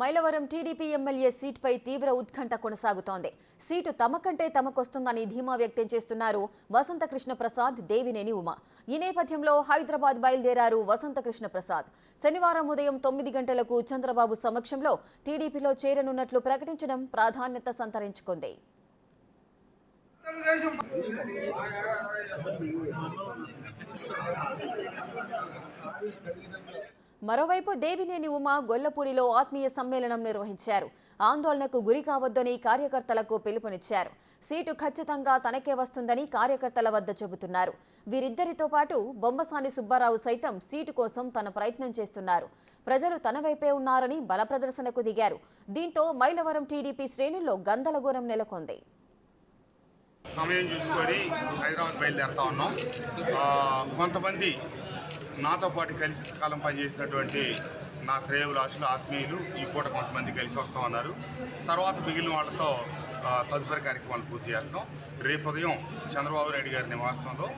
Mylavaram TDP MLA సీటుపై తీవ్ర ఉత్కంఠ కొనసాగుతోంది. సీటు తమకంటే తమకొస్తుందని ధీమా వ్యక్తం చేస్తున్నారు వసంతకృష్ణ ప్రసాద్, దేవినేని ఉమ. ఈ నేపథ్యంలో హైదరాబాద్ బయలుదేరారు వసంతకృష్ణ ప్రసాద్. శనివారం ఉదయం 9 గంటలకు చంద్రబాబు సమక్షంలో టీడీపీలో చేరనున్నట్లు ప్రకటించడం ప్రాధాన్యత సంతరించుకుంది. మరోవైపు దేవినేని ఉమ గొల్లపూడిలో ఆత్మీయ సమ్మేళనం నిర్వహించారు. ఆందోళనకు గురి కావద్దని కార్యకర్తలకు పిలుపునిచ్చారు. సీటు ఖచ్చితంగా తనకే వస్తుందని కార్యకర్తల వద్ద చెబుతున్నారు. వీరిద్దరితో పాటు బొమ్మసాని సుబ్బారావు సైతం సీటు కోసం తన ప్రయత్నం చేస్తున్నారు. ప్రజలు తన వైపే ఉన్నారని బల ప్రదర్శనకు దిగారు. దీంతో మైలవరం టీడీపీ శ్రేణుల్లో గందరగోళం నెలకొంది. సమయం చూసుకొని హైదరాబాద్ బయలుదేరుతా ఉన్నాం. కొంతమంది నాతో పాటు కలిసి కాలం పనిచేసినటువంటి నా శ్రేయోభిలాషులు, ఆత్మీయులు ఈ పూట కొంతమంది కలిసి వస్తూ ఉన్నారు. తర్వాత మిగిలిన వాళ్ళతో తదుపరి కార్యక్రమాలు పూర్తి చేస్తాం. రేపు ఉదయం చంద్రబాబు నాయుడు గారి నివాసంలో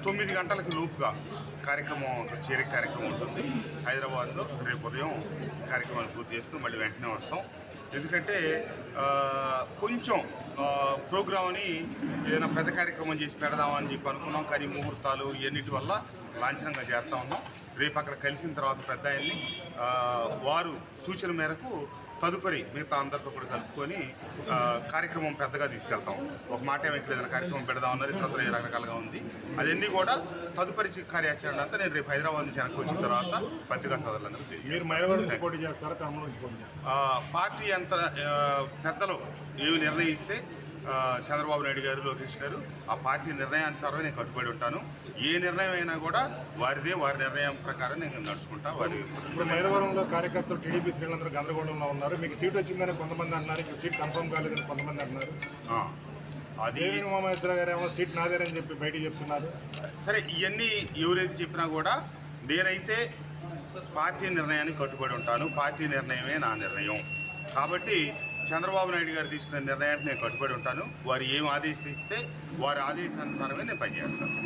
9 గంటలకు లోపుగా చేరిక కార్యక్రమం ఉంటుంది హైదరాబాద్లో. రేపు ఉదయం కార్యక్రమాలు పూర్తి చేసుకుని మళ్ళీ వెంటనే వస్తాం. ఎందుకంటే కొంచెం ప్రోగ్రామ్ని ఏదైనా పెద్ద కార్యక్రమం చేసి పెడదామని చెప్పి అనుకున్నాం. కానీ ముహూర్తాలు ఇవన్నిటి వల్ల లాంఛనంగా చేస్తూ ఉన్నాం. రేపు అక్కడ కలిసిన తర్వాత పెద్ద ఆయన్ని వారు సూచన మేరకు తదుపరి మిగతా అందరితో కూడా కలుపుకొని కార్యక్రమం పెద్దగా తీసుకెళ్తాం. ఒక మాట ఇక్కడ ఏదైనా కార్యక్రమం పెడదామన్నారు, ఇతరత్ర రకరకాలుగా ఉంది. అవన్నీ కూడా తదుపరి కార్యాచరణ అంతా నేను రేపు హైదరాబాద్ నుంచి వెనక్కి వచ్చిన తర్వాత పత్రికా సోదరులందరూ పోటీ చేస్తారా? పార్టీ అంత పెద్దలు ఏమి నిర్ణయిస్తే చంద్రబాబు నాయుడు గారు, లోకేష్ గారు ఆ పార్టీ నిర్ణయానుసారమే నేను కట్టుబడి ఉంటాను. ఏ నిర్ణయం అయినా కూడా వారి నిర్ణయం ప్రకారం నేను నడుచుకుంటా. ఇప్పుడు మైలవరంలో కార్యకర్తలు టీడీపీ శ్రేణులందరూ గందరగోళంలో ఉన్నారు. మీకు సీట్ వచ్చిందని కొంతమంది అంటున్నారు, ఇప్పుడు సీట్ కన్ఫర్మ్ కాలేదని కొంతమంది అంటున్నారు. అదే ఉమామహేశ్వర గారు ఏమో సీట్ నాదేనని చెప్పి బయటికి చెప్తున్నారు. సరే, ఇవన్నీ ఎవరైతే చెప్పినా కూడా నేనైతే పార్టీ నిర్ణయానికి కట్టుబడి ఉంటాను. పార్టీ నిర్ణయమే నా నిర్ణయం. కాబట్టి చంద్రబాబు నాయుడు గారు తీసుకున్న నిర్ణయానికి నేను కట్టుబడి ఉంటాను. వారు ఏం ఆదేశిస్తే వారి ఆదేశానుసారమే నేను పనిచేస్తాను.